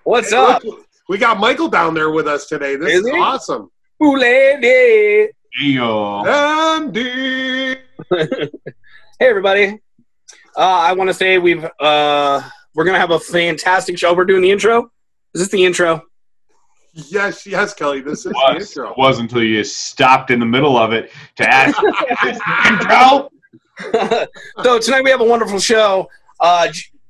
What's up? Look, we got Michael down there with us today. This is awesome. Ooh, lady. Andy. Hey, everybody. I want to say we're gonna have a fantastic show. We're doing the intro. Is this the intro? Yes, Kelly. This is the intro. It was until you stopped in the middle of it to ask. Is the intro? So tonight we have a wonderful show.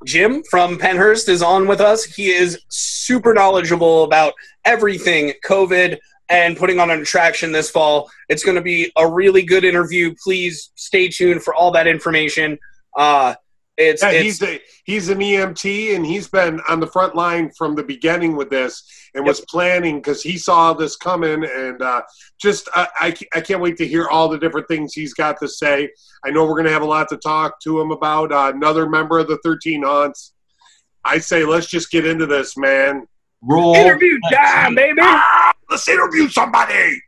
Jim from Pennhurst is on with us. He is super knowledgeable about everything COVID and putting on an attraction this fall. It's going to be a really good interview. Please stay tuned for all that information. He's an EMT, and he's been on the front line from the beginning with this and was planning because he saw this coming. And I can't wait to hear all the different things he's got to say. I know we're going to have a lot to talk to him about. Another member of the 13 Haunts. I say let's just get into this, man. Roll. Interview time, baby. Let's interview somebody.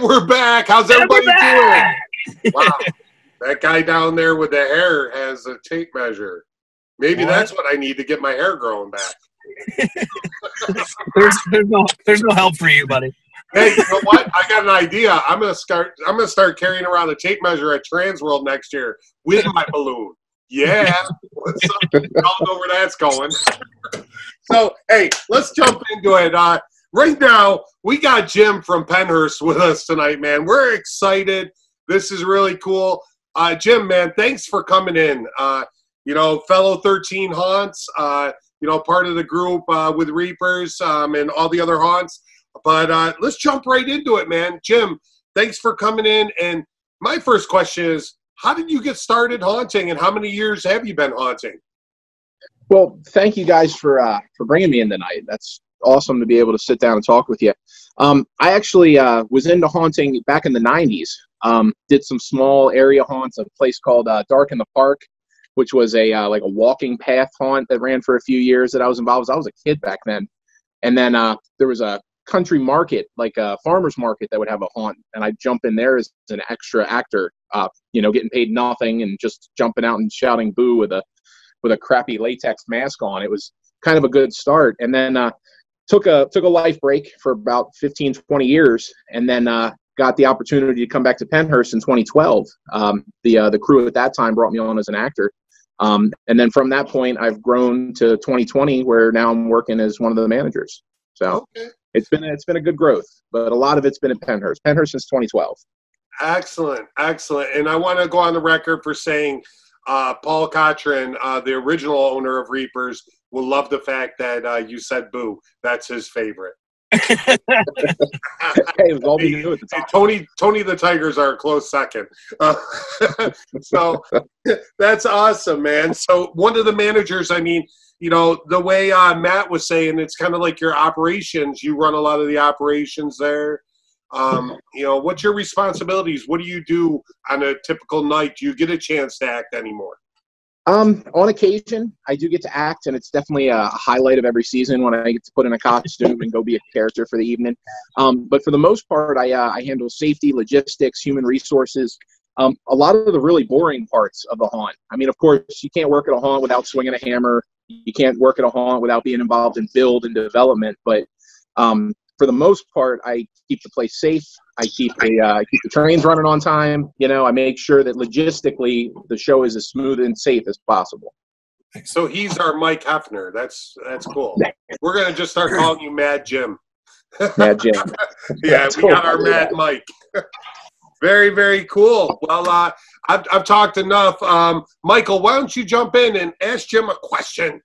We're back. How's everybody doing? Wow. That guy down there with the hair has a tape measure. Maybe that's what I need to get my hair growing back. there's no help for you, buddy. Hey, you know what? I got an idea. I'm gonna start carrying around a tape measure at Transworld next year with my balloon. Yeah. Y'all know where that's going. So, hey, let's jump into it. Right now, we got Jim from Pennhurst with us tonight, man. We're excited. This is really cool. Jim, man, thanks for coming in. Fellow 13 Haunts, part of the group with Reapers and all the other Haunts. But let's jump right into it, man. Jim, thanks for coming in. And my first question is, how did you get started haunting, and how many years have you been haunting? Well, thank you guys for bringing me in tonight. That's awesome to be able to sit down and talk with you. I actually was into haunting back in the 90s. Did some small area haunts, a place called Dark in the Park, which was a walking path haunt that ran for a few years that I was involved with. I was a kid back then. And then there was a country market, like a farmer's market, that would have a haunt, and I'd jump in there as an extra actor, getting paid nothing and just jumping out and shouting boo with a crappy latex mask on. It was kind of a good start. And then took a life break for about 15, 20 years, and then got the opportunity to come back to Pennhurst in 2012. The crew at that time brought me on as an actor. And then from that point, I've grown to 2020, where now I'm working as one of the managers. So it's been a good growth, but a lot of it's been at Pennhurst since 2012. Excellent. And I want to go on the record for saying Paul Cochran, the original owner of Reapers, will love the fact that you said boo. That's his favorite. Hey, it was all we knew at the time. Tony the Tigers are a close second. So that's awesome, man. So one of the managers, the way Matt was saying, it's kind of like your operations. You run a lot of the operations there. What's your responsibilities? What do you do on a typical night? Do you get a chance to act anymore? On occasion, I do get to act, and it's definitely a highlight of every season when I get to put in a costume and go be a character for the evening. But for the most part, I handle safety, logistics, human resources, a lot of the really boring parts of the haunt. Of course, you can't work at a haunt without swinging a hammer. You can't work at a haunt without being involved in build and development. But for the most part, I keep the place safe. I keep the trains running on time. I make sure that logistically the show is as smooth and safe as possible. So he's our Mike Hefner. That's cool. We're gonna just start calling you Mad Jim. Mad Jim. Yeah, we got our Mad Mike. Very, very cool. Well, I've talked enough. Michael, why don't you jump in and ask Jim a question?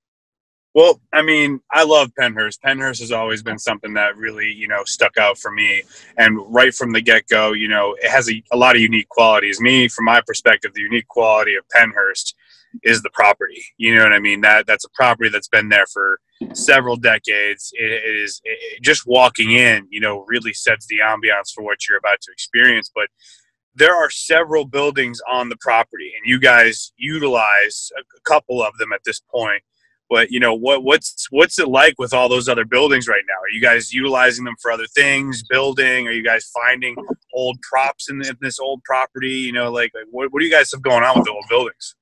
Well, I mean, I love Pennhurst. Pennhurst has always been something that really, stuck out for me. And right from the get-go, it has a lot of unique qualities. From my perspective, the unique quality of Pennhurst is the property. You know what I mean? That's a property that's been there for several decades. Just walking in, really sets the ambiance for what you're about to experience. But there are several buildings on the property, and you guys utilize a couple of them at this point. But what's it like with all those other buildings right now? Are you guys utilizing them for other things? Building? Are you guys finding old props in this old property? What do you guys have going on with the old buildings?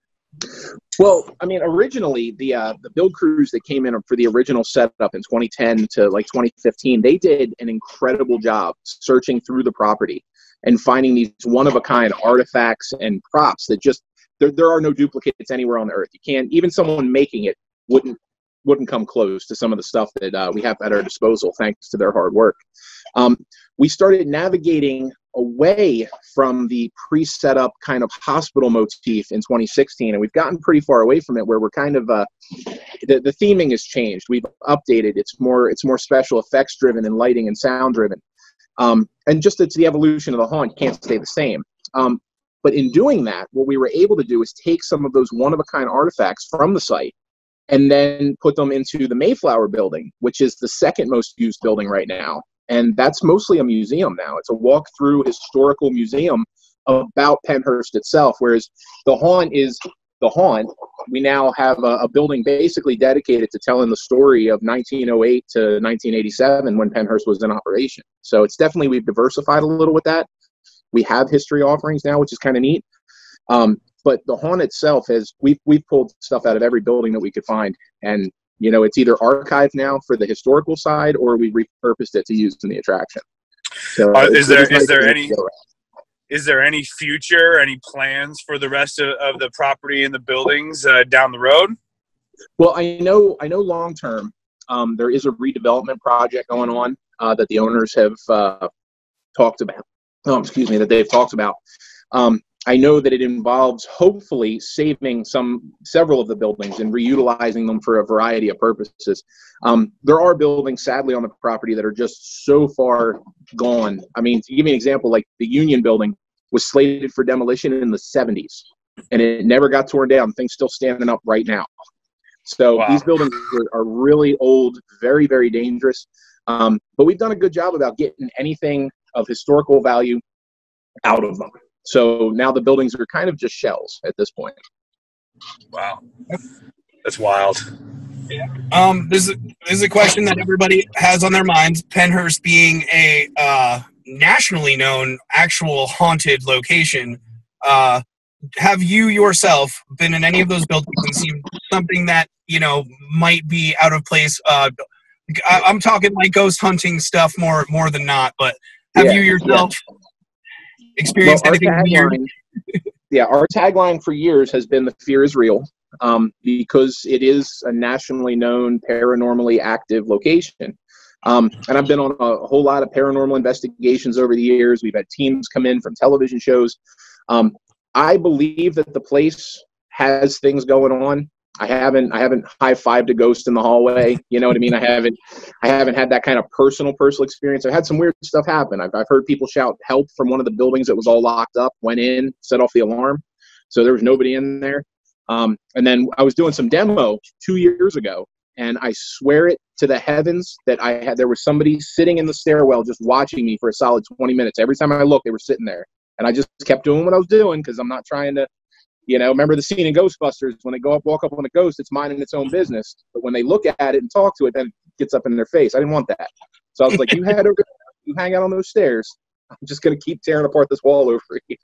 Well, I mean, originally the build crews that came in for the original setup in 2010 to 2015, they did an incredible job searching through the property and finding these one-of-a-kind artifacts and props that just there are no duplicates anywhere on the earth. You can't, even someone making it wouldn't come close to some of the stuff that we have at our disposal thanks to their hard work. We started navigating away from the pre-set up kind of hospital motif in 2016, and we've gotten pretty far away from it, where we're kind of the theming has changed. We've updated. It's more special effects driven and lighting and sound driven, and just it's the evolution of the haunt. You can't stay the same. But in doing that, what we were able to do is take some of those one-of-a-kind artifacts from the site and then put them into the Mayflower building, which is the second most used building right now. And that's mostly a museum now. It's a walk-through historical museum about Pennhurst itself, whereas the haunt is the haunt. We now have a building basically dedicated to telling the story of 1908 to 1987 when Pennhurst was in operation. So it's definitely, we've diversified a little with that. We have history offerings now, which is kind of neat. But the haunt itself we've pulled stuff out of every building that we could find, and it's either archived now for the historical side, or we repurposed it to use in the attraction. So is there any future, any plans for the rest of the property and the buildings down the road? Well, I know long term there is a redevelopment project going on that the owners have talked about. That they've talked about. I know that it involves hopefully saving several of the buildings and reutilizing them for a variety of purposes. There are buildings, sadly, on the property that are just so far gone. I mean, to give you an example, like the Union building was slated for demolition in the 70s, and it never got torn down. Things still standing up right now. So wow. These buildings are really old, very, very dangerous. But we've done a good job about getting anything of historical value out of them. So now the buildings are kind of just shells at this point. Wow. That's wild. This is a question that everybody has on their minds. Pennhurst being a nationally known actual haunted location, have you yourself been in any of those buildings and seen something that, might be out of place? I'm talking like ghost hunting stuff more than not, but have you yourself experienced anything weird? Our tagline for years has been "The fear is real," because it is a nationally known paranormally active location. And I've been on a whole lot of paranormal investigations over the years. We've had teams come in from television shows. I believe that the place has things going on. I haven't high-fived a ghost in the hallway. You know what I mean? I haven't had that kind of personal experience. I've had some weird stuff happen. I've heard people shout help from one of the buildings that was all locked up, went in, set off the alarm. So there was nobody in there. And then I was doing some demo 2 years ago, and I swear it to the heavens that there was somebody sitting in the stairwell just watching me for a solid 20 minutes. Every time I looked, they were sitting there. And I just kept doing what I was doing because I'm not trying to, remember the scene in Ghostbusters when they walk up on a ghost, it's minding its own business. But when they look at it and talk to it, then it gets up in their face. I didn't want that. So I was like, you hang out on those stairs. I'm just going to keep tearing apart this wall over here.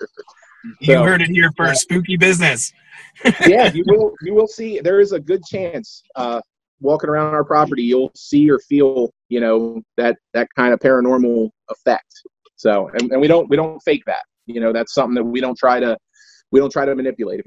You heard it here first. Spooky business. Yeah, you will see. There is a good chance walking around our property, you'll see or feel, that kind of paranormal effect. So, and we don't fake that. That's something that we don't try to manipulate.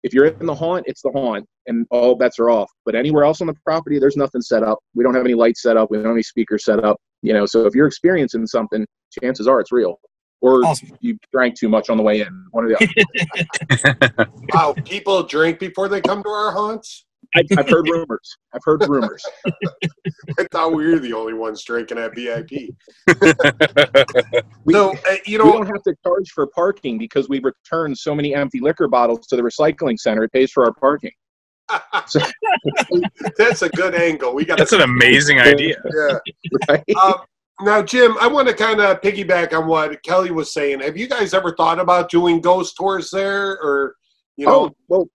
If you're in the haunt, it's the haunt, and all bets are off. But anywhere else on the property, there's nothing set up. We don't have any lights set up. We don't have any speakers set up. So if you're experiencing something, chances are it's real. or Awesome. you drank too much on the way in. One or the other. Wow, people drink before they come to our haunts? I've heard rumors. I thought we were the only ones drinking at VIP. We, So, we don't have to charge for parking because we return so many empty liquor bottles to the recycling center. It pays for our parking. So, that's a good angle. That's an amazing idea. Yeah. right? Now, Jim, I want to kind of piggyback on what Kelly was saying. Have you guys ever thought about doing ghost tours there, or Oh, well,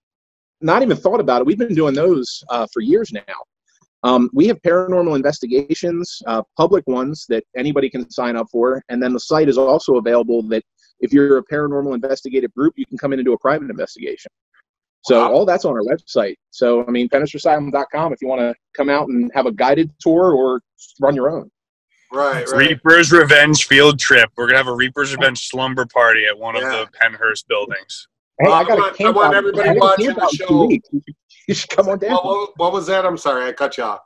not even thought about it. We've been doing those for years now. We have paranormal investigations, public ones that anybody can sign up for, and then the site is also available that if you're a paranormal investigative group, you can come in and do a private investigation. So all that's on our website. So, I mean, PennhurstAsylum.com if you want to come out and have a guided tour or run your own. Right. Reaper's Revenge field trip. We're going to have a Reaper's Revenge slumber party at one of the Pennhurst buildings. Hey, I I want everybody watching the show. You should come on down. What was that? I'm sorry, I cut you off.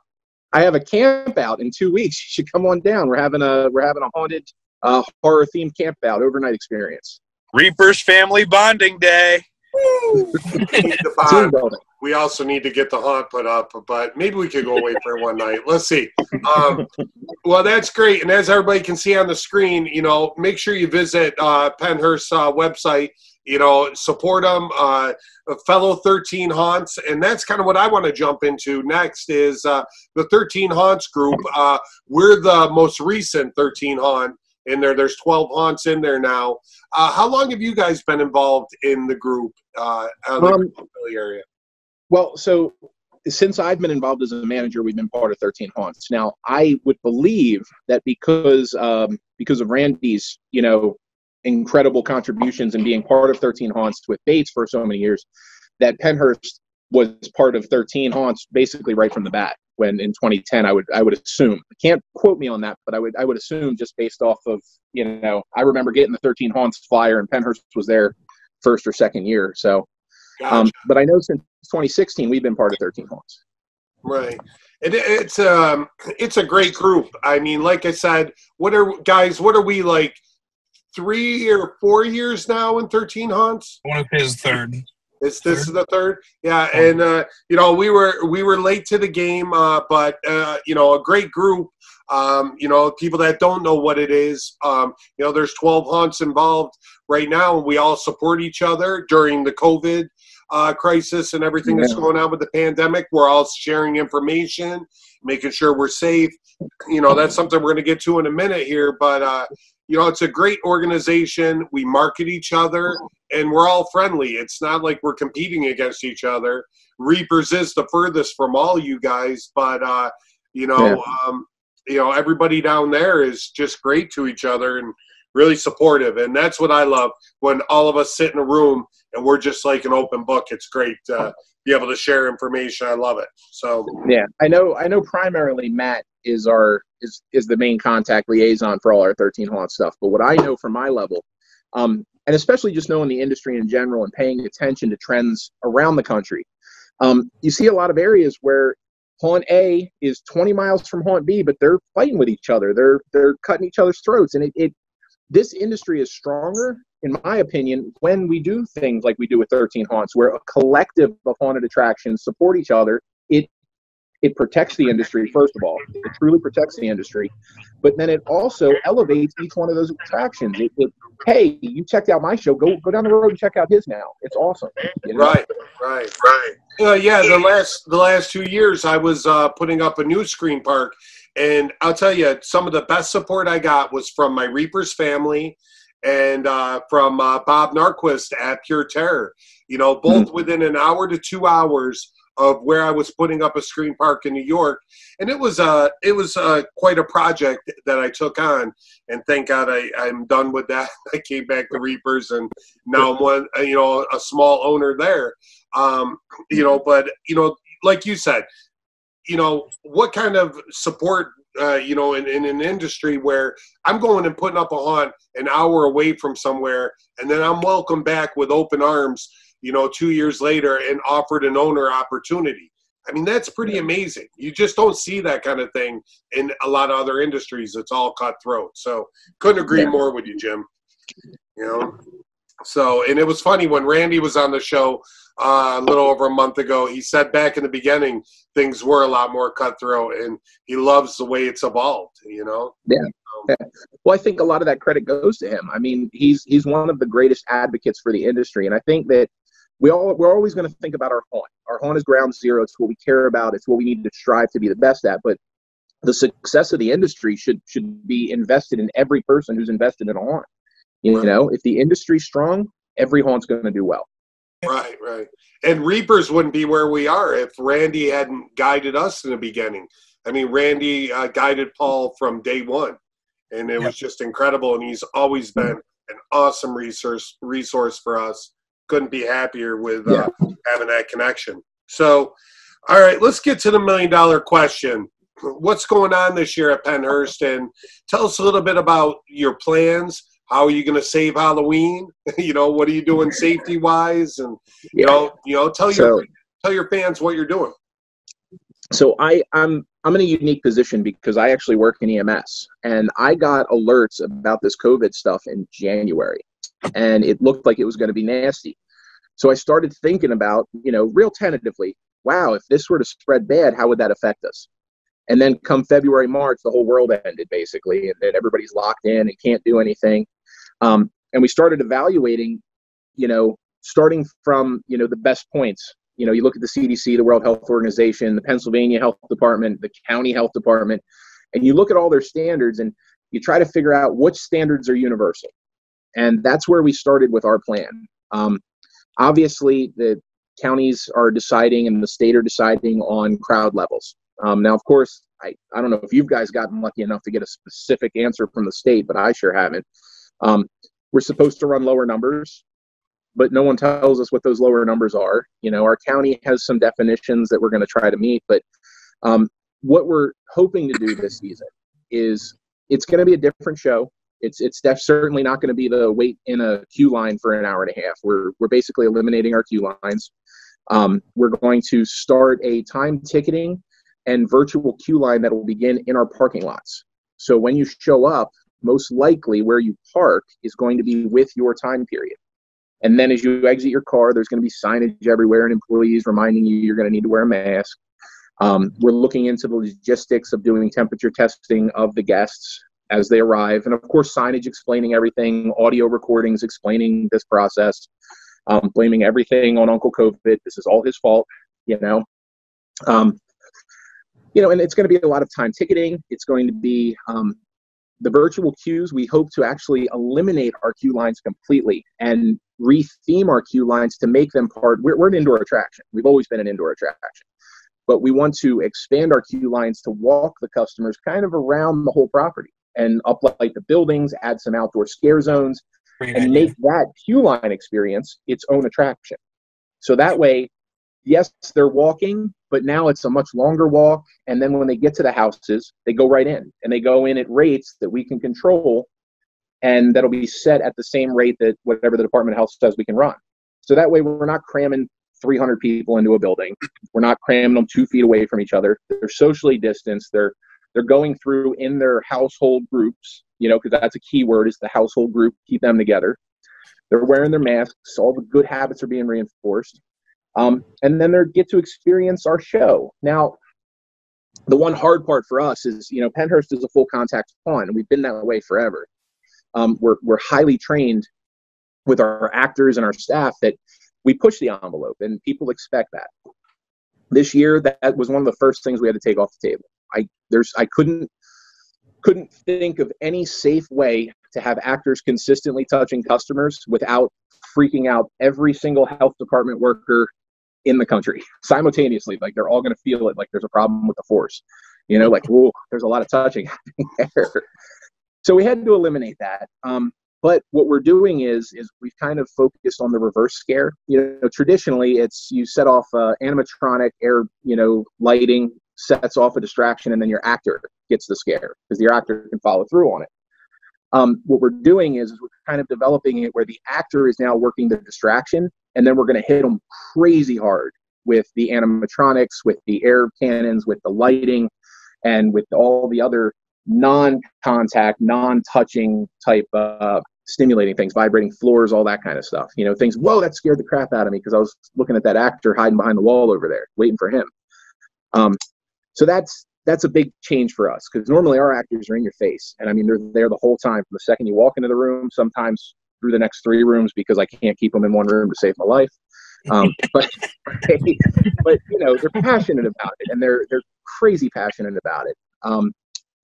I have a camp out in 2 weeks. You should come on down. We're having a haunted horror themed camp out, overnight experience. Reaper's Family Bonding Day. We also need to get the haunt put up, but maybe we could go away for one night. Let's see. Well, that's great. And as everybody can see on the screen, make sure you visit Pennhurst's website. Support them, fellow 13 Haunts. And that's kind of what I want to jump into next is the 13 Haunts group. We're the most recent 13 Haunt in there. There's 12 Haunts in there now. How long have you guys been involved in the group area? Well, so since I've been involved as a manager, we've been part of 13 Haunts. Now, I would believe that because of Randy's, incredible contributions and being part of 13 Haunts with Bates for so many years, that Pennhurst was part of 13 Haunts basically right from the bat. When in 2010, I would assume, can't quote me on that, but I would assume just based off of, I remember getting the 13 Haunts flyer and Pennhurst was there first or second year. So, gotcha. But I know since 2016 we've been part of 13 Haunts. Right. It's a great group. I mean, like I said, what are we like 3 or 4 years now in 13 Haunts? I want to say it's third. This is the third, yeah, and we were late to the game, but a great group. People that don't know what it is, there's 12 haunts involved right now, and we all support each other during the COVID crisis and everything that's going on with the pandemic. We're all sharing information, making sure we're safe. That's something we're going to get to in a minute here, but. It's a great organization. We market each other, and we're all friendly. It's not like we're competing against each other. Reapers is the furthest from all you guys, but everybody down there is just great to each other and really supportive. And that's what I love when all of us sit in a room and we're just like an open book. It's great to be able to share information. I love it. So yeah, I know. Primarily, Matt is the main contact liaison for all our 13 Haunt stuff. But what I know from my level, and especially just knowing the industry in general and paying attention to trends around the country, you see a lot of areas where Haunt A is 20 miles from Haunt B, but they're fighting with each other. They're cutting each other's throats, and this industry is stronger, in my opinion, when we do things like we do with 13 Haunts, where a collective of haunted attractions support each other. It protects the industry, first of all. It truly protects the industry. But then it also elevates each one of those attractions. Hey, you checked out my show. Go down the road and check out his now. It's awesome. Right. The last 2 years, I was putting up a new screen park. And I'll tell you, some of the best support I got was from my Reapers family and from Bob Narquist at Pure Terror. Both within an hour to 2 hours of where I was putting up a screen park in New York. And it was quite a project that I took on. And thank God I'm done with that. I came back to Reapers and now I'm a small owner there. But like you said, what kind of support, in an industry where I'm going and putting up a haunt an hour away from somewhere, and then I'm welcomed back with open arms, 2 years later and offered an owner opportunity. I mean, that's pretty amazing. You just don't see that kind of thing in a lot of other industries. It's all cutthroat. So couldn't agree more with you, Jim. You know? So, and it was funny when Randy was on the show a little over a month ago, he said back in the beginning, things were a lot more cutthroat, and he loves the way it's evolved, you know? Yeah. Yeah. Well, I think a lot of that credit goes to him. I mean, he's one of the greatest advocates for the industry, and I think that we're always going to think about our haunt. Our haunt is ground zero. It's what we care about. It's what we need to strive to be the best at. But the success of the industry should be invested in every person who's invested in a haunt. You know, if the industry's strong, every haunt's going to do well. Right, right. And Reapers wouldn't be where we are if Randy hadn't guided us in the beginning. I mean, Randy guided Paul from day one, and it was just incredible. And he's always been an awesome resource for us. Couldn't be happier with having that connection. So, all right, let's get to the $1 million question. What's going on this year at Pennhurst? And tell us a little bit about your plans. How are you going to save Halloween? You know, what are you doing safety wise? And you know, tell your fans what you're doing. So I'm in a unique position because I actually work in EMS, and I got alerts about this COVID stuff in January, and it looked like it was going to be nasty. So I started thinking about, you know, real tentatively, wow, if this were to spread bad, how would that affect us? And then come February, March, the whole world ended basically, and then everybody's locked in and can't do anything. And we started evaluating, you know, starting from, you know, the best points. You know, you look at the CDC, the World Health Organization, the Pennsylvania Health Department, the county health department, and you look at all their standards and you try to figure out which standards are universal. And that's where we started with our plan. Obviously, the counties are deciding and the state are deciding on crowd levels. Now, of course, I don't know if you guys gotten lucky enough to get a specific answer from the state, but I sure haven't. We're supposed to run lower numbers, but no one tells us what those lower numbers are. You know, our county has some definitions that we're going to try to meet, but what we're hoping to do this season is it's going to be a different show. It's certainly not going to be the wait in a queue line for an hour and a half. We're basically eliminating our queue lines. We're going to start a time ticketing and virtual queue line that will begin in our parking lots. So when you show up, most likely where you park is going to be with your time period. And then as you exit your car, there's going to be signage everywhere and employees reminding you you're going to need to wear a mask. We're looking into the logistics of doing temperature testing of the guests as they arrive. And of course, signage explaining everything, audio recordings explaining this process, blaming everything on Uncle COVID. This is all his fault, you know. You know, and it's going to be a lot of time ticketing. It's going to be the virtual queues. We hope to actually eliminate our queue lines completely and re-theme our queue lines to make them part. We're an indoor attraction. We've always been an indoor attraction. But we want to expand our queue lines to walk the customers kind of around the whole property and uplight the buildings, add some outdoor scare zones, and make that queue line experience its own attraction. So that way, yes, they're walking, but now it's a much longer walk. And then when they get to the houses, they go right in, and they go in at rates that we can control, and that'll be set at the same rate that whatever the Department of Health says we can run. So that way we're not cramming 300 people into a building. We're not cramming them 2 feet away from each other. They're socially distanced. They're going through in their household groups, you know, because that's a key word, is the household group, keep them together. They're wearing their masks. All the good habits are being reinforced. And then they get to experience our show. Now, the one hard part for us is, you know, Pennhurst is a full contact haunt, and we've been that way forever. We're highly trained with our actors and our staff that we push the envelope, and people expect that. This year, that was one of the first things we had to take off the table. I couldn't think of any safe way to have actors consistently touching customers without freaking out every single health department worker in the country simultaneously. Like, they're all going to feel it, like there's a problem with the force, you know, like, whoa, there's a lot of touching happening there. So we had to eliminate that. But what we're doing is we've kind of focused on the reverse scare. You know, traditionally it's you set off animatronic air, you know, lighting sets off a distraction, and then your actor gets the scare because your actor can follow through on it. What we're doing is we're kind of developing it where the actor is now working the distraction, and then we're going to hit them crazy hard with the animatronics, with the air cannons, with the lighting, and with all the other non-contact, non-touching type stimulating things, vibrating floors, all that kind of stuff. You know, things, whoa, that scared the crap out of me because I was looking at that actor hiding behind the wall over there, waiting for him. So that's a big change for us, because normally our actors are in your face. And I mean, they're there the whole time from the second you walk into the room, sometimes through the next 3 rooms, because I can't keep them in one room to save my life. But you know, they're passionate about it, and they're crazy passionate about it.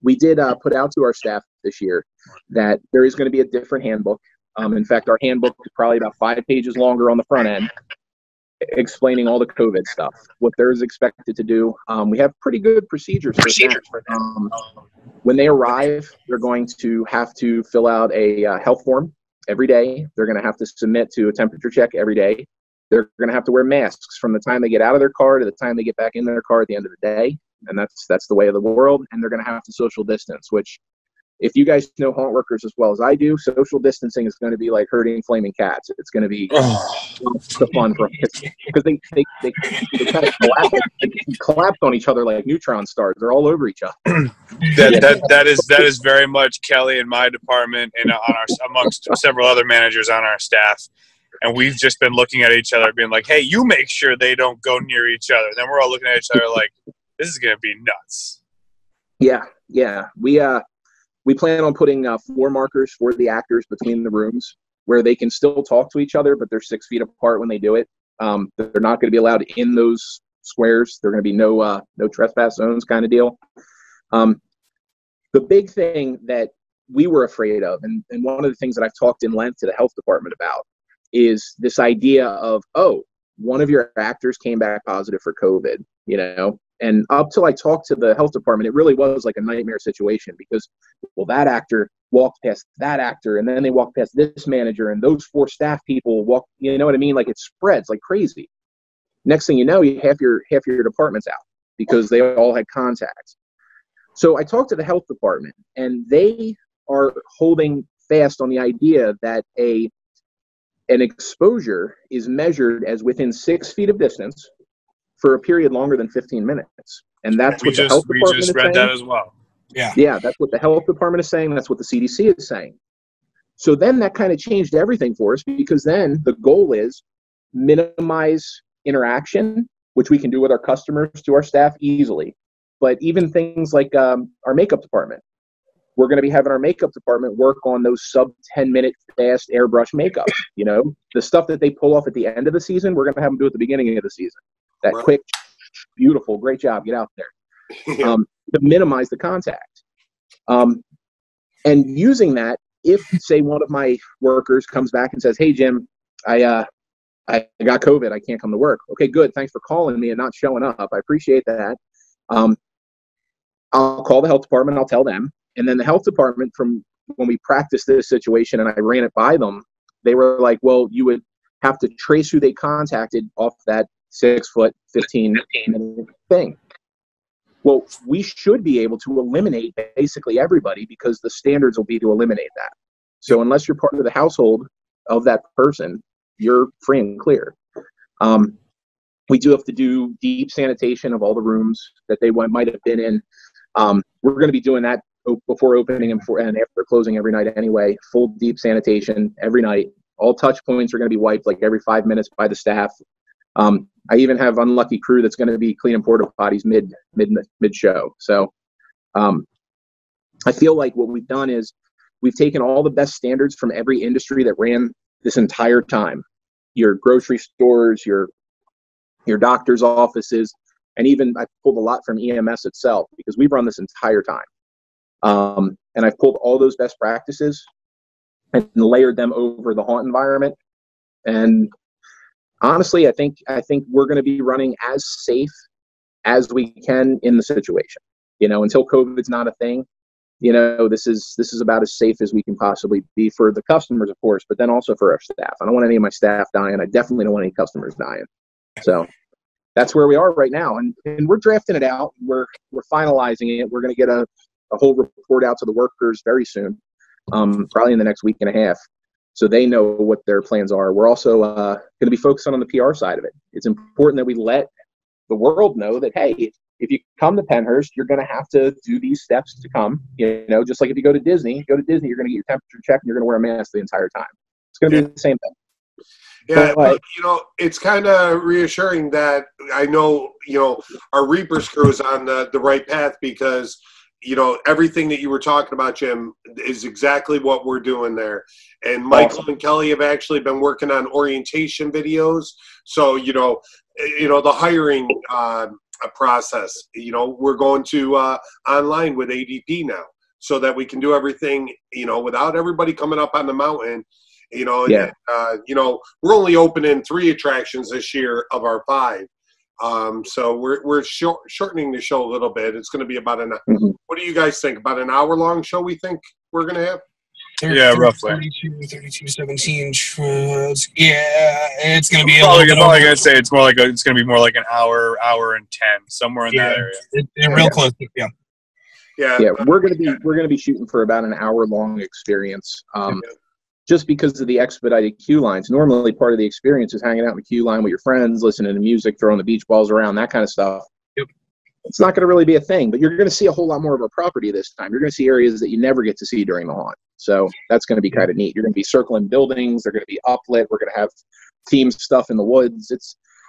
We did put out to our staff this year that there is going to be a different handbook. In fact, our handbook is probably about 5 pages longer on the front end, explaining all the COVID stuff, what they're expected to do. We have pretty good procedures for them. When they arrive, they're going to have to fill out a health form every day. They're going to have to submit to a temperature check every day. They're going to have to wear masks from the time they get out of their car to the time they get back in their car at the end of the day. And that's the way of the world. And they're going to have to social distance, which, if you guys know haunt workers as well as I do, social distancing is going to be like herding flaming cats. It's going to be the fun for them, because they kind of collapse on each other like neutron stars. They're all over each other. That is very much Kelly in my department and amongst several other managers on our staff. And we've just been looking at each other being like, hey, you make sure they don't go near each other. Then we're all looking at each other like, this is going to be nuts. Yeah. We plan on putting floor markers for the actors between the rooms where they can still talk to each other, but they're 6 feet apart when they do it. They're not going to be allowed in those squares. They're going to be no trespass zones kind of deal. The big thing that we were afraid of, and one of the things that I've talked in length to the health department about, is this idea of, oh, one of your actors came back positive for COVID, you know? And up till I talked to the health department, it really was like a nightmare situation, because, well, that actor walked past that actor, and then they walked past this manager, and those 4 staff people walk, you know what I mean? Like, it spreads like crazy. Next thing you know, half your department's out because they all had contacts. So I talked to the health department, and they are holding fast on the idea that an exposure is measured as within 6 feet of distance for a period longer than 15 minutes. And that's what the health department is saying. We just read that as well. Yeah, that's what the health department is saying. That's what the CDC is saying. So then that kind of changed everything for us, because then the goal is minimize interaction, which we can do with our customers to our staff easily. But even things like our makeup department, we're going to be having our makeup department work on those sub 10-minute fast airbrush makeup. You know, the stuff that they pull off at the end of the season, we're going to have them do at the beginning of the season. That quick, beautiful, great job, get out there. To minimize the contact. And using that, if, say, one of my workers comes back and says, hey, Jim, I got COVID, I can't come to work. Okay, good, thanks for calling me and not showing up. I appreciate that. I'll call the health department, I'll tell them. And then the health department, from when we practiced this situation and I ran it by them, they were like, well, you would have to trace who they contacted off that 6 foot, 15 minute thing. Well, we should be able to eliminate basically everybody, because the standards will be to eliminate that. So unless you're part of the household of that person, you're free and clear. We do have to do deep sanitation of all the rooms that they might have been in. We're going to be doing that before opening and after closing every night anyway. Full deep sanitation every night. All touch points are going to be wiped like every 5 minutes by the staff. I even have unlucky crew that's going to be cleaning porta potties mid show. So I feel like what we've done is we've taken all the best standards from every industry that ran this entire time. Your grocery stores, your doctor's offices, and even I pulled a lot from EMS itself, because we've run this entire time. And I've pulled all those best practices and layered them over the haunt environment. And honestly, I think we're going to be running as safe as we can in the situation. You know, until COVID's not a thing, you know, this is about as safe as we can possibly be for the customers, of course, but then also for our staff. I don't want any of my staff dying. I definitely don't want any customers dying. So that's where we are right now. And we're drafting it out. We're finalizing it. We're going to get a whole report out to the workers very soon, probably in the next week and a half, so they know what their plans are. We're also going to be focusing on the PR side of it. It's important that we let the world know that, hey, if you come to Pennhurst, you're going to have to do these steps to come. You know, just like if you go to Disney, you're going to get your temperature checked and you're going to wear a mask the entire time. It's going to be the same thing. Yeah, but, you know, it's kind of reassuring that I know, you know, our Reapers crew is on the right path because, you know, everything that you were talking about, Jim, is exactly what we're doing there. And Michael and Kelly have actually been working on orientation videos. So, you know, the hiring process, you know, we're going to online with ADP now so that we can do everything, you know, without everybody coming up on the mountain. You know, you know, we're only opening 3 attractions this year of our 5. So we're shortening the show a little bit. It's going to be about what do you guys think? About an hour-long show we think we're going to have? Yeah, roughly. 32, 17. Yeah, it's going to be probably going to say it's going to be more like an hour and 10, somewhere in that area. Real close. Yeah. Yeah, we're going to be shooting for about an hour-long experience. Just because of the expedited queue lines. Normally, part of the experience is hanging out in the queue line with your friends, listening to music, throwing the beach balls around, that kind of stuff. Yep. It's not going to really be a thing, but you're going to see a whole lot more of our property this time. You're going to see areas that you never get to see during the haunt. So that's going to be kind of neat. You're going to be circling buildings. They're going to be uplit. We're going to have themed stuff in the woods.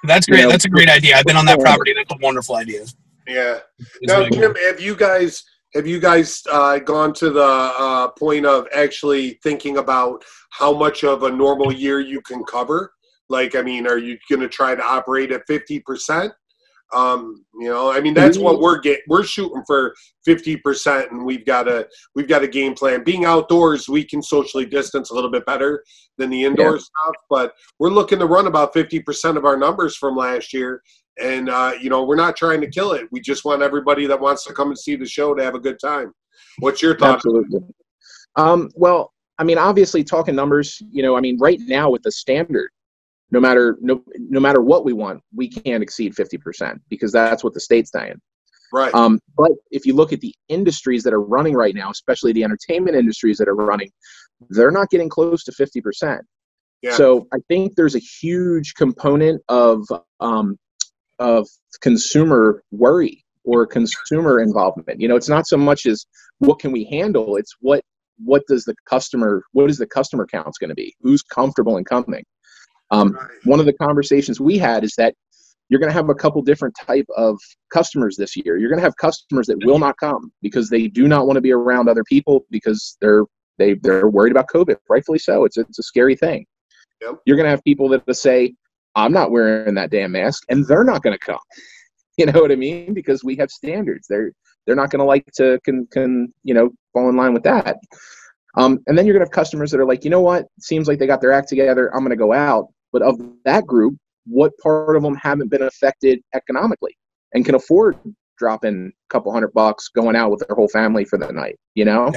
That's great. That's a great idea. I've been on that property. That's a wonderful idea. Yeah. Now, Jim, have you guys gone to the point of actually thinking about how much of a normal year you can cover? Like, I mean, are you going to try to operate at 50%? You know, I mean, that's what we're shooting for 50%, and we've got a game plan. Being outdoors, we can socially distance a little bit better than the indoor stuff, but we're looking to run about 50% of our numbers from last year. And, you know, we're not trying to kill it. We just want everybody that wants to come and see the show to have a good time. What's your thought? Absolutely. Well, I mean, obviously talking numbers, you know, I mean, right now with the standard, no matter what we want, we can't exceed 50% because that's what the state's saying. Right. But if you look at the industries that are running right now, especially the entertainment industries that are running, they're not getting close to 50%. Yeah. So I think there's a huge component of consumer worry or consumer involvement. You know, it's not so much as what can we handle, it's what is the customer count's going to be? Who's comfortable in coming? One of the conversations we had is that you're going to have a couple different type of customers this year. You're going to have customers that will not come because they do not want to be around other people because they're worried about COVID. Rightfully so. It's a scary thing. Yep. You're going to have people that say, I'm not wearing that damn mask, and they're not going to come. You know what I mean? Because we have standards. They're not going to like to fall in line with that. And then you're going to have customers that are like, you know what? It seems like they got their act together. I'm going to go out. But of that group, what part of them haven't been affected economically and can afford dropping a couple $100 going out with their whole family for the night? You know.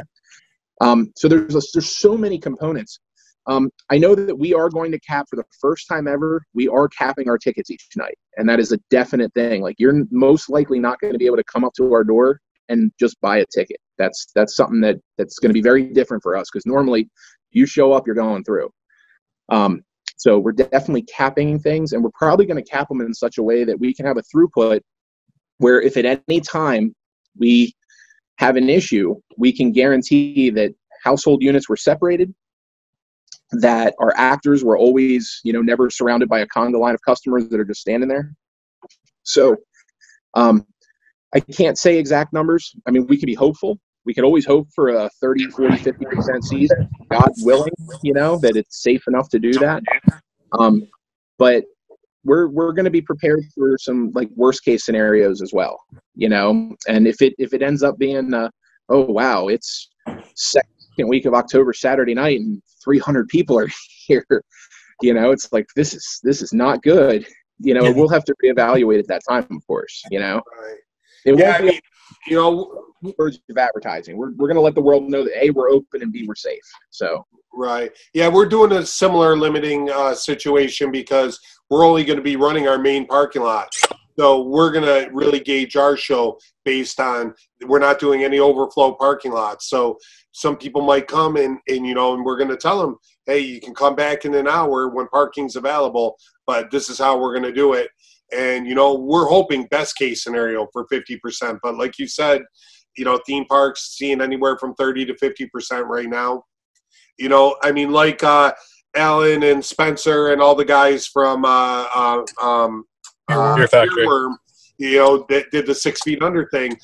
Yeah. So there's so many components. I know that we are going to cap for the first time ever. We are capping our tickets each night, and that is a definite thing. Like, you're most likely not going to be able to come up to our door and just buy a ticket. That's something that's going to be very different for us because normally you show up, you're going through. So we're definitely capping things, and we're probably going to cap them in such a way that we can have a throughput where if at any time we have an issue, we can guarantee that household units were separated, that our actors were always, never surrounded by a conga line of customers that are just standing there. So I can't say exact numbers. I mean, we could be hopeful. We could always hope for a 30, 40, 50% season, God willing, that it's safe enough to do that. But we're going to be prepared for some worst case scenarios as well, and if it ends up being, oh, wow, it's second week of October, Saturday night, and 300 people are here, it's like, this is not good. We'll have to reevaluate at that time, of course, Right. It won't be, words of advertising. We're going to let the world know that A, we're open, and B, we're safe. So. Right. Yeah, we're doing a similar limiting situation because we're only going to be running our main parking lot. So we're going to really gauge our show based on, we're not doing any overflow parking lots. So some people might come and we're going to tell them, hey, you can come back in an hour when parking's available, but this is how we're going to do it. And, you know, we're hoping best case scenario for 50%. But like you said, you know, theme parks seeing anywhere from 30 to 50% right now. You know, I mean, like Alan and Spencer and all the guys from Earworm, you know, that did the 6 feet under thing.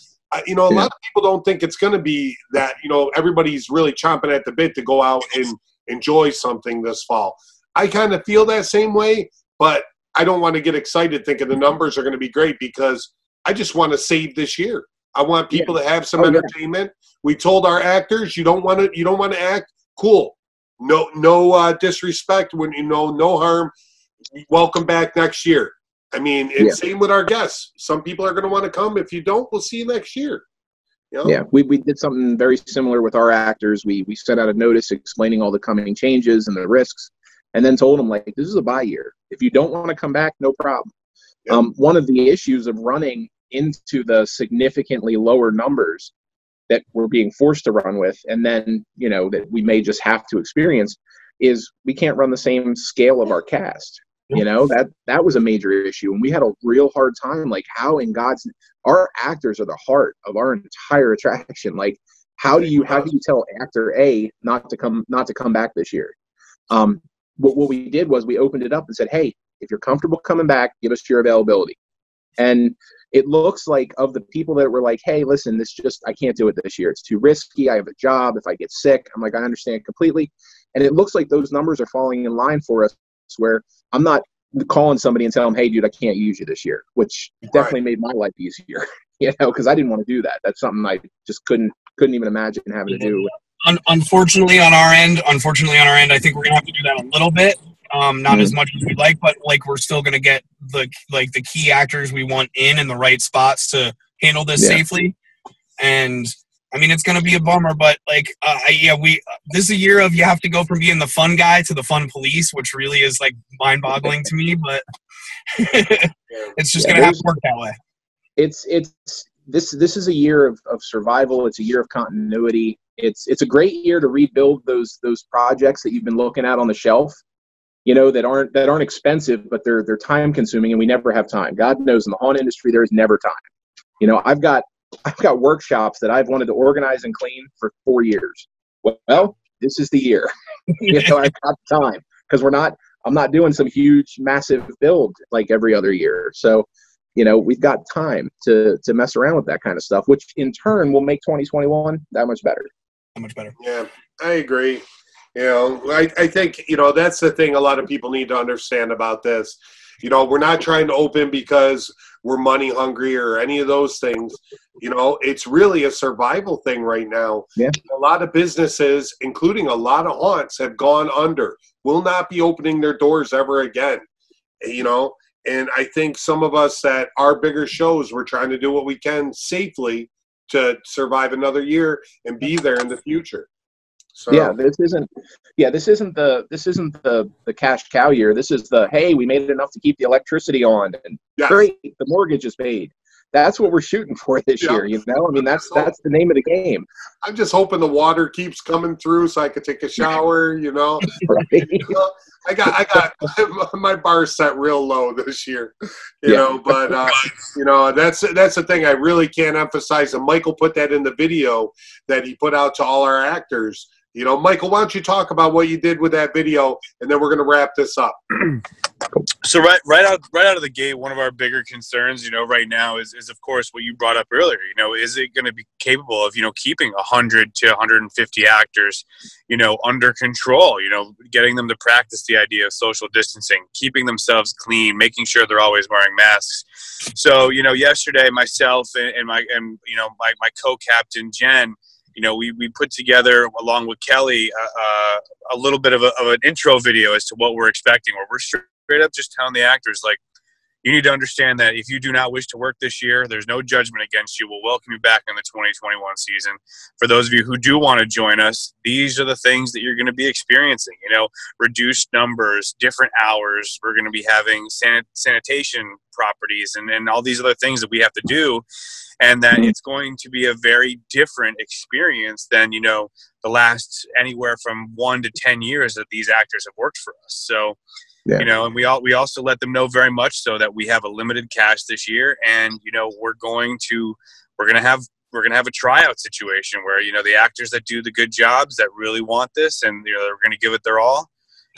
You know, a lot of people don't think it's going to be that, you know, everybody's really chomping at the bit to go out and enjoy something this fall. I kind of feel that same way, but I don't want to get excited thinking the numbers are going to be great because I just want to save this year. I want people to have some entertainment. We told our actors, you don't want to act? Cool. No disrespect, when you know, no harm. Welcome back next year. I mean, and same with our guests. Some people are going to want to come. If you don't, we'll see you next year. You know? Yeah, we did something very similar with our actors. We sent out a notice explaining all the coming changes and the risks, and then told them, like, this is a bye year. If you don't want to come back, no problem. Yep. One of the issues of running into the significantly lower numbers that we're being forced to run with, and then, you know, that we may just have to experience, is we can't run the same scale of our cast. You know, that was a major issue, and we had a real hard time. Like, how in God's, our actors are the heart of our entire attraction. Like, how do you tell actor A not to come back this year? What we did was we opened it up and said, hey, if you're comfortable coming back, give us your availability. And it looks like, of the people that were like, hey, listen, I can't do it this year. It's too risky. I have a job. If I get sick, I'm like, I understand completely. And it looks like those numbers are falling in line for us, where I'm not calling somebody and telling them, hey, dude, I can't use you this year, which definitely made my life easier, you know, because I didn't want to do that. That's something I just couldn't even imagine having to do. Unfortunately on our end, I think we're gonna have to do that a little bit. Not as much as we'd like, but like, we're still gonna get the key actors we want in the right spots to handle this safely. And I mean, it's gonna be a bummer, but like, this is a year of, you have to go from being the fun guy to the fun police, which really is like mind-boggling to me. But it's just gonna have to work that way. This is a year of survival. It's a year of continuity. It's a great year to rebuild those projects that you've been looking at on the shelf, you know, that aren't expensive, but they're time consuming, and we never have time. God knows, in the haunt industry, there is never time. You know, I've got workshops that I've wanted to organize and clean for 4 years. Well, this is the year. You know, I've got time, because I'm not doing some huge, massive build like every other year. So, you know, we've got time to mess around with that kind of stuff, which in turn will make 2021 that much better. That much better. Yeah, I agree. You know, I think, you know, that's the thing a lot of people need to understand about this. You know, we're not trying to open because we're money hungry or any of those things. You know, it's really a survival thing right now. Yeah. A lot of businesses, including a lot of haunts, have gone under, will not be opening their doors ever again. You know, and I think some of us that are bigger shows, we're trying to do what we can safely to survive another year and be there in the future. So this isn't the cash cow year. This is hey, we made it enough to keep the electricity on, and great, the mortgage is paid. That's what we're shooting for this year. You know, I mean, that's the name of the game. I'm just hoping the water keeps coming through so I could take a shower. You know, right. You know, I got my bar set real low this year. You know, but you know, that's the thing I really can't emphasize. And Michael put that in the video that he put out to all our actors. You know, Michael, why don't you talk about what you did with that video, and then we're going to wrap this up. So right out of the gate, one of our bigger concerns, you know, right now is of course what you brought up earlier. You know, is it going to be capable of, you know, keeping 100 to 150 actors, you know, under control? You know, getting them to practice the idea of social distancing, keeping themselves clean, making sure they're always wearing masks. So, you know, yesterday myself and my co-captain Jen, you know, we put together, along with Kelly, a little bit of an intro video as to what we're expecting, where we're straight up just telling the actors, like, you need to understand that if you do not wish to work this year, there's no judgment against you. We'll welcome you back in the 2021 season. For those of you who do want to join us, these are the things that you're going to be experiencing. You know, reduced numbers, different hours. We're going to be having sanitation properties and all these other things that we have to do, and that it's going to be a very different experience than, you know, the last anywhere from 1 to 10 years that these actors have worked for us. So, you know, and we also let them know very much so that we have a limited cast this year, and, you know, we're gonna have a tryout situation where, you know, the actors that do the good jobs, that really want this, and, you know, they're going to give it their all,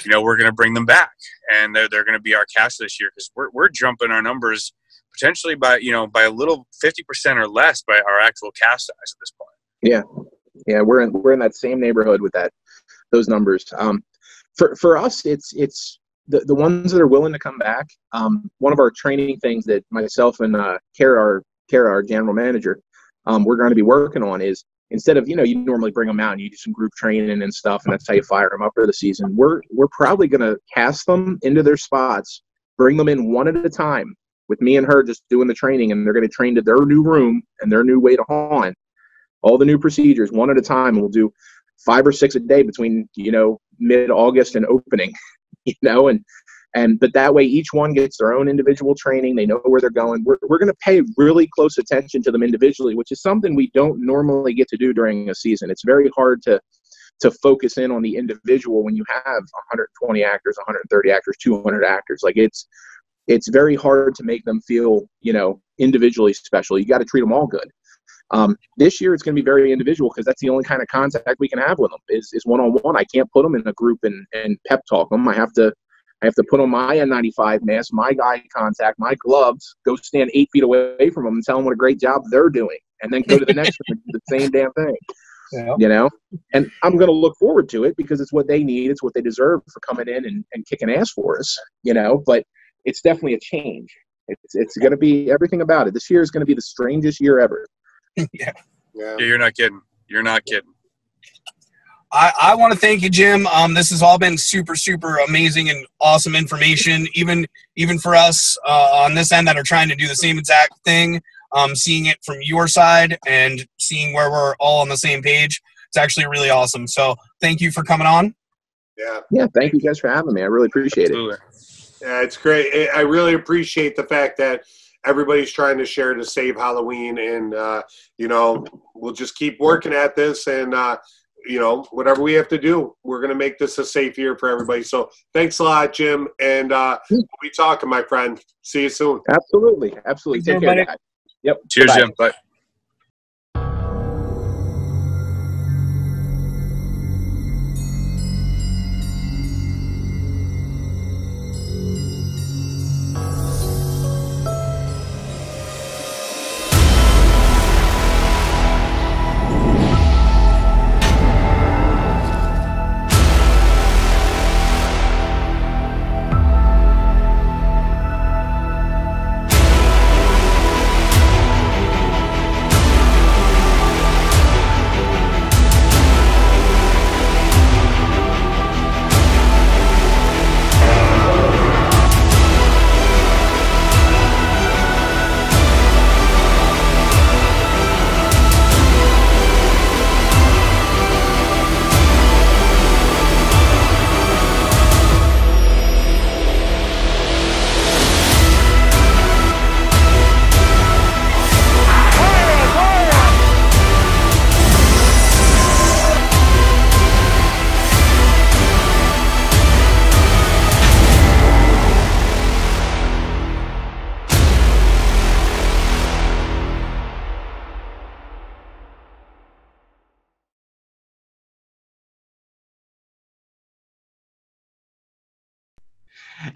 you know, we're going to bring them back, and they're going to be our cast this year, because we're jumping our numbers potentially by, you know, by a little 50% or less by our actual cast size at this point. Yeah, we're in that same neighborhood with those numbers. For us, it's the ones that are willing to come back. One of our training things that myself and Kara, our general manager, we're going to be working on is, instead of, you know, you normally bring them out and you do some group training and stuff, and that's how you fire them up for the season. We're probably going to cast them into their spots, bring them in one at a time with me and her just doing the training, and they're going to train to their new room and their new way to haunt, all the new procedures one at a time. And we'll do 5 or 6 a day between, you know, mid-August and opening, you know, but that way each one gets their own individual training. They know where they're going. We're going to pay really close attention to them individually, which is something we don't normally get to do during a season. It's very hard to focus in on the individual when you have 120 actors, 130 actors, 200 actors. Like, it's very hard to make them feel, you know, individually special. You got to treat them all good. This year it's going to be very individual, because that's the only kind of contact we can have with them is one-on-one. I can't put them in a group and pep talk them. I have to put on my N95 mask, my eye contact, my gloves, go stand 8 feet away from them and tell them what a great job they're doing, and then go to the next one and do the same damn thing. Yeah. You know? And I'm going to look forward to it, because it's what they need. It's what they deserve for coming in and kicking ass for us, you know? But it's definitely a change. It's going to be everything about it. This year is going to be the strangest year ever. Yeah, you're not kidding. You're not kidding. I want to thank you, Jim. This has all been super, super amazing and awesome information, even for us on this end that are trying to do the same exact thing. Seeing it from your side and seeing where we're all on the same page, it's actually really awesome. So thank you for coming on. Yeah, thank you guys for having me. I really appreciate it. Yeah, it's great. I really appreciate the fact that everybody's trying to share to save Halloween, and you know, we'll just keep working at this, and you know, whatever we have to do, we're going to make this a safe year for everybody. So thanks a lot, Jim, and we'll be talking, my friend. See you soon. Absolutely. Take care, guys. Yep. Cheers, Bye. Jim. Bye.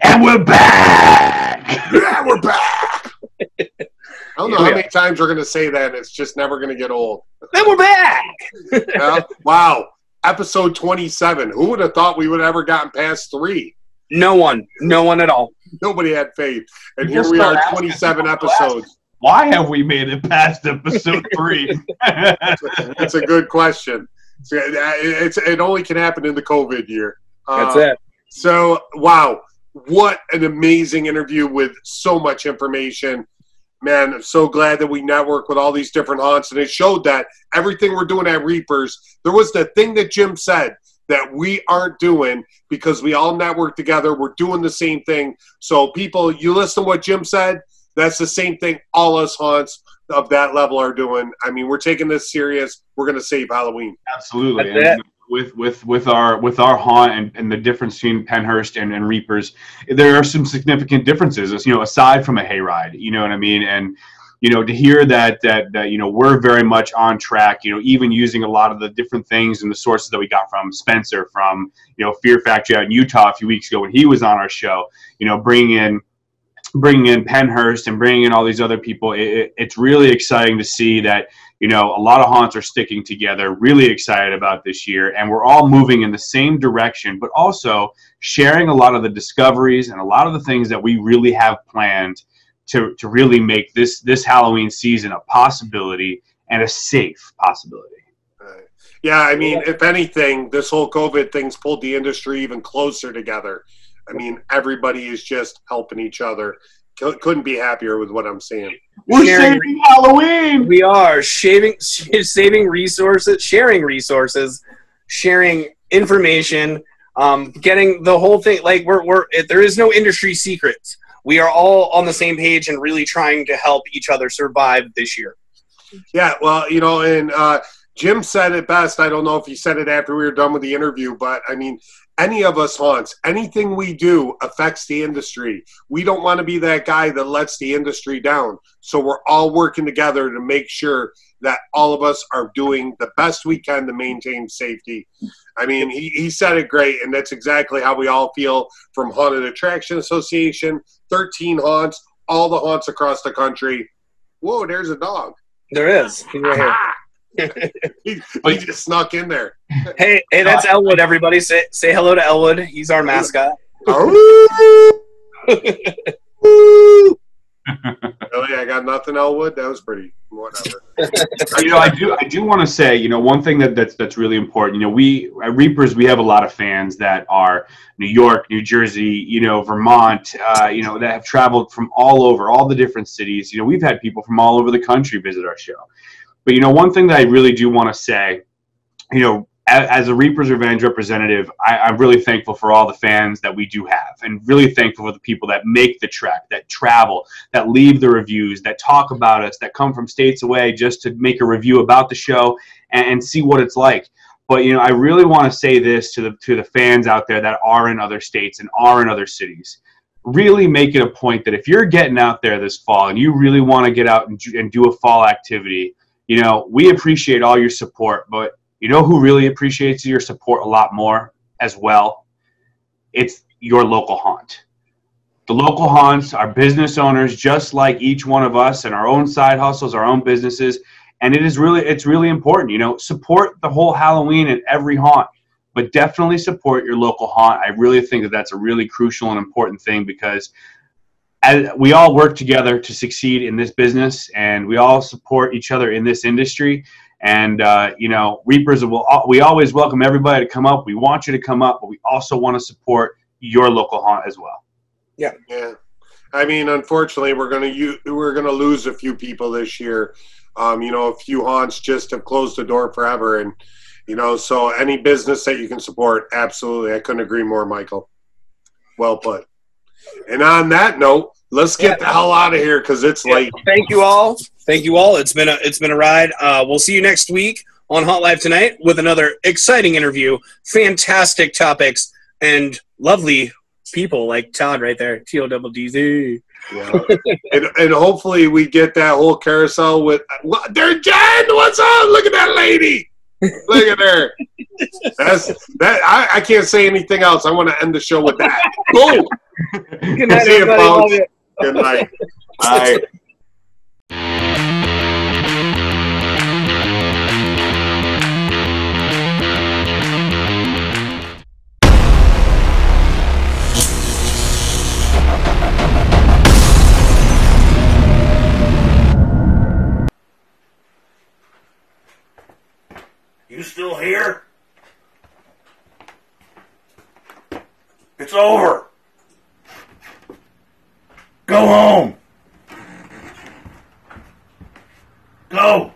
And we're back! Yeah, we're back! I don't know how many times we're going to say that, and it's just never going to get old. Then we're back! Yeah? Wow. Episode 27. Who would have thought we would have ever gotten past 3? No one at all. Nobody had faith. And here we are, 27 episodes. Why have we made it past episode 3? That's a good question. It only can happen in the COVID year. That's it. So, wow. What an amazing interview with so much information. Man, I'm so glad that we network with all these different haunts, and it showed that everything we're doing at Reapers, there was the thing that Jim said, that we aren't doing because we all network together. We're doing the same thing. So people, you listen to what Jim said, that's the same thing all us haunts of that level are doing. I mean, we're taking this serious. We're going to save Halloween. Absolutely. And with our haunt and the difference between Pennhurst and Reapers, there are some significant differences, aside from a hayride, you know what I mean? And, to hear that, we're very much on track, even using a lot of the different things and the sources that we got from Spencer, from, Fear Factory out in Utah a few weeks ago when he was on our show, bringing in Pennhurst and bringing in all these other people. It's really exciting to see that, a lot of haunts are sticking together, really excited about this year, and we're all moving in the same direction, but also sharing a lot of the discoveries and a lot of the things that we really have planned to really make this Halloween season a possibility and a safe possibility. Yeah, I mean, if anything, this whole COVID thing's pulled the industry even closer together. I mean, everybody is just helping each other. Couldn't be happier with what I'm seeing. We're saving Halloween. We are saving resources, sharing resources, sharing information, getting the whole thing. Like there is no industry secrets. We are all on the same page and really trying to help each other survive this year. Yeah, well, and Jim said it best. I don't know if he said it after we were done with the interview, but I mean, any of us haunts, anything we do affects the industry. We don't want to be that guy that lets the industry down. So we're all working together to make sure that all of us are doing the best we can to maintain safety. I mean, he said it great, and that's exactly how we all feel from Haunted Attraction Association, 13 haunts, all the haunts across the country. Whoa, there's a dog. There is. He's right here. he just snuck in there. Hey, that's Elwood, everybody. Say hello to Elwood. He's our mascot. Really, I got nothing, Elwood? That was pretty whatever. I do want to say, one thing that's really important. We at Reapers, we have a lot of fans that are New York, New Jersey, Vermont, that have traveled from all over, all the different cities. We've had people from all over the country visit our show. But, one thing that I really do want to say, as a Reapers Revenge representative, I'm really thankful for all the fans that we do have, and really thankful for the people that make the trek, that travel, that leave the reviews, that talk about us, that come from states away just to make a review about the show and see what it's like. But, I really want to say this to the fans out there that are in other states and are in other cities. Really make it a point that if you're getting out there this fall and you really want to get out and do a fall activity, we appreciate all your support, but who really appreciates your support a lot more as well? It's your local haunt. The local haunts are business owners just like each one of us, and our own side hustles, our own businesses, and it's really important. Support the whole Halloween and every haunt, but definitely support your local haunt. I really think that's a really crucial and important thing, because as we all work together to succeed in this business, and we all support each other in this industry. And, Reapers, we always welcome everybody to come up. We want you to come up, but we also want to support your local haunt as well. Yeah. I mean, unfortunately, we're gonna lose a few people this year. A few haunts just have closed the door forever, and so any business that you can support, absolutely. I couldn't agree more, Michael. Well put. And on that note, let's get the hell out of here because it's late. Thank you all. It's been a ride. We'll see you next week on Haunt Live Tonight with another exciting interview, fantastic topics, and lovely people like Todd right there. TODDZ. Yeah. and hopefully we get that whole carousel with there, Jen. What's up? Look at that lady. Look at her. I can't say anything else. I want to end the show with that. Boom. Good night, see you, everybody. folks. Good night. Bye. You still here? It's over. Go home. Go.